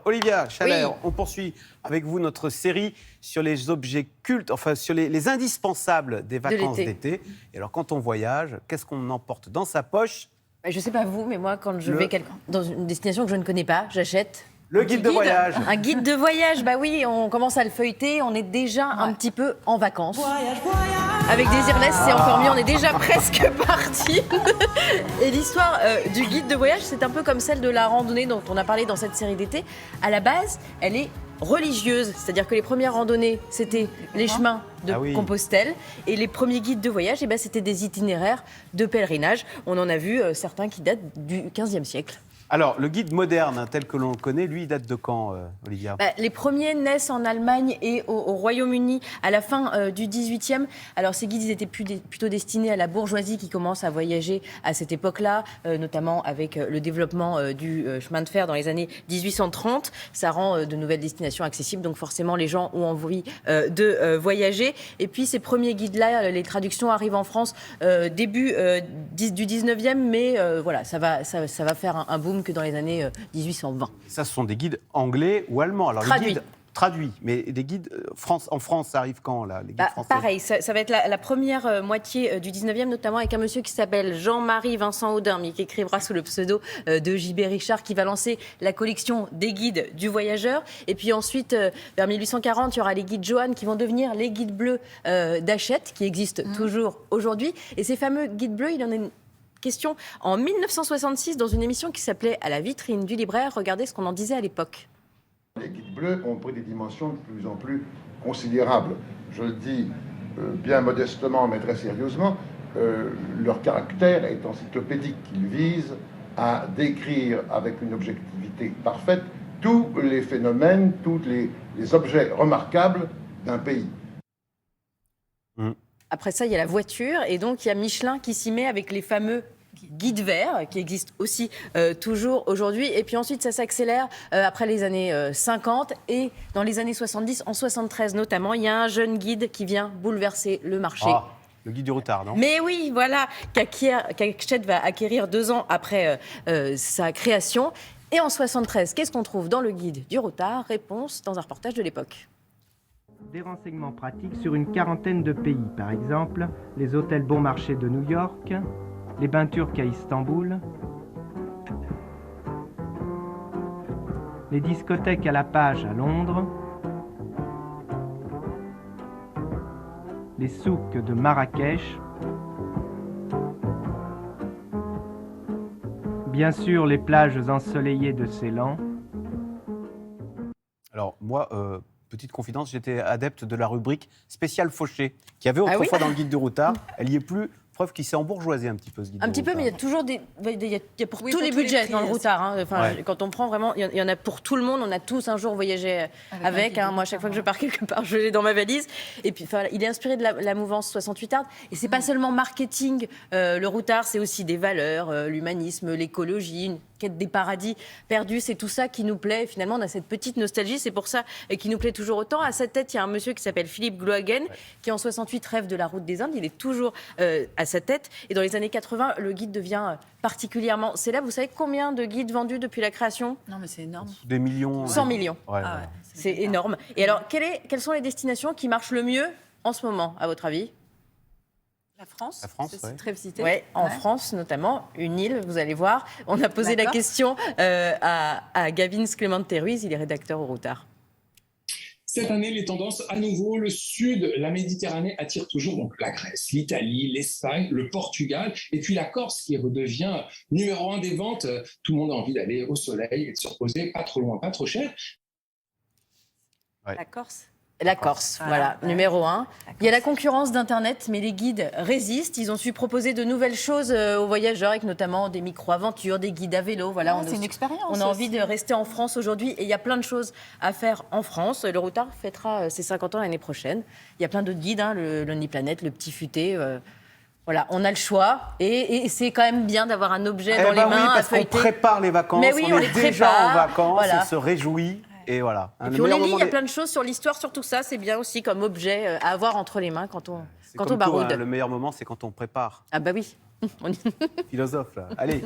Olivia Chalais, Oui. on poursuit avec vous notre série sur les objets cultes, enfin sur les indispensables des vacances l'été. d'été. Et alors, quand on voyage, qu'est-ce qu'on emporte dans sa poche? Je sais pas vous, mais moi, quand je Le- vais dans une destination que je ne connais pas, j'achète Le un petit guide de voyage. Un guide de voyage, bah oui, on commence à le feuilleter, on est déjà un petit peu en vacances. Avec Désirless, c'est encore mieux, on est déjà presque parti. Et l'histoire du guide de voyage, c'est un peu comme celle de la randonnée dont on a parlé dans cette série d'été. À la base, elle est religieuse, c'est-à-dire que les premières randonnées, c'était les chemins de Ah oui. Compostelle, et les premiers guides de voyage, eh ben, c'était des itinéraires de pèlerinage. On en a vu certains qui datent du XVe siècle. Alors, le guide moderne, hein, tel que l'on le connaît, lui, il date de quand, Olivia? Les premiers naissent en Allemagne et au Royaume-Uni à la fin du XVIIIe. Alors ces guides, ils étaient plutôt destinés à la bourgeoisie qui commence à voyager à cette époque-là, notamment avec le développement du chemin de fer dans les années 1830. Ça rend de nouvelles destinations accessibles, donc forcément les gens ont envie de voyager. Et puis ces premiers guides-là, les traductions arrivent en France début du 19e, mais voilà, ça va faire un boom que dans les années 1820. Ça, ce sont des guides anglais ou allemands. Alors, Traduits. les guides traduits, mais des guides en France, ça arrive quand, là, les guides français? Pareil, ça va être la première moitié du 19e, notamment avec un monsieur qui s'appelle Jean-Marie Vincent Audin, mais qui écrivera sous le pseudo de JB Richard, qui va lancer la collection des guides du voyageur. Et puis ensuite, vers 1840, il y aura les guides Johann qui vont devenir les guides bleus d'Hachette, qui existent toujours aujourd'hui. Et ces fameux guides bleus, il en est une question en 1966 dans une émission qui s'appelait À la vitrine du libraire. Regardez ce qu'on en disait à l'époque. Les guides bleus ont pris des dimensions de plus en plus considérables. Je le dis bien modestement, mais très sérieusement, leur caractère est encyclopédique. Ils visent à décrire avec une objectivité parfaite tous les phénomènes, tous les objets remarquables d'un pays. Après ça, il y a la voiture, et donc il y a Michelin qui s'y met avec les fameux guides verts, qui existent aussi toujours aujourd'hui. Et puis ensuite, ça s'accélère après les années 50, et dans les années 70, en 73 notamment, il y a un jeune guide qui vient bouleverser le marché. Ah, le guide du routard, non? Mais oui, voilà, qu'Hachette va acquérir 2 ans après sa création. Et en 73, qu'est-ce qu'on trouve dans le guide du routard? Réponse dans un reportage de l'époque. Des renseignements pratiques sur une quarantaine de pays, par exemple les hôtels Bon Marché de New York, les bains turcs à Istanbul, les discothèques à la Page à Londres, les souks de Marrakech, bien sûr les plages ensoleillées de Ceylan. Alors, moi, petite confidence, j'étais adepte de la rubrique spéciale Fauché, qui avait autrefois oui dans le guide du routard. Elle y est plus. Preuve qu'il s'est embourgeoisé un petit peu, ce guide Un du petit peu, routard. mais il y a toujours il y a pour Oui, tous pour les tous les budgets prix, dans le routard. Hein. Enfin, Ouais. quand on prend vraiment, il y en a pour tout le monde. On a tous un jour voyagé avec. Moi, à chaque fois que je pars quelque part, je l'ai dans ma valise. Et puis, enfin, il est inspiré de la mouvance 68 Art. Et c'est pas seulement marketing. Le routard, c'est aussi des valeurs, l'humanisme, l'écologie, une quête des paradis perdus. C'est tout ça qui nous plaît. Finalement, on a cette petite nostalgie. C'est pour ça qui nous plaît toujours autant. À sa tête, il y a un monsieur qui s'appelle Philippe Glohagen, qui en 68 rêve de la route des Indes. Il est toujours à sa tête. Et dans les années 80, le guide devient particulièrement célèbre. Vous savez combien de guides vendus depuis la création? Non, mais c'est énorme. Des millions. 100 millions. Ouais, Ah ouais. ouais, C'est énorme. Et alors, quelles sont les destinations qui marchent le mieux en ce moment, à votre avis? La France, La France, c'est ouais. très visité. Oui, en Ouais. France notamment, une île, vous allez voir. On a posé la D'accord. question à Gavin Clemente Ruiz, il est rédacteur au Routard. Cette année, les tendances, à nouveau, le sud, la Méditerranée attire toujours donc la Grèce, l'Italie, l'Espagne, le Portugal, et puis la Corse qui redevient numéro 1 des ventes. Tout le monde a envie d'aller au soleil et de se reposer, pas trop loin, pas trop cher. La Corse. La Corse, Voilà. voilà, numéro 1. Il y a la concurrence d'Internet, mais les guides résistent. Ils ont su proposer de nouvelles choses aux voyageurs, avec notamment des micro-aventures, des guides à vélo. Voilà, C'est une expérience. On a envie aussi. de rester en France aujourd'hui, et il y a plein de choses à faire en France. Le Routard fêtera ses 50 ans l'année prochaine. Il y a plein d'autres guides, hein, le Lonely Planet, le Petit Futé. Voilà, on a le choix, et c'est quand même bien d'avoir un objet dans les oui, mains à parce qu'on feuilleter. prépare les vacances, Mais oui, on est les déjà prépare, en vacances, voilà. on se réjouit, et voilà. Et puis on les lit, il y a plein de choses sur l'histoire, sur tout ça. C'est bien aussi comme objet à avoir entre les mains quand on Tout, baroude. hein, le meilleur moment, c'est quand on prépare. Ah bah oui. Philosophe, là. Allez,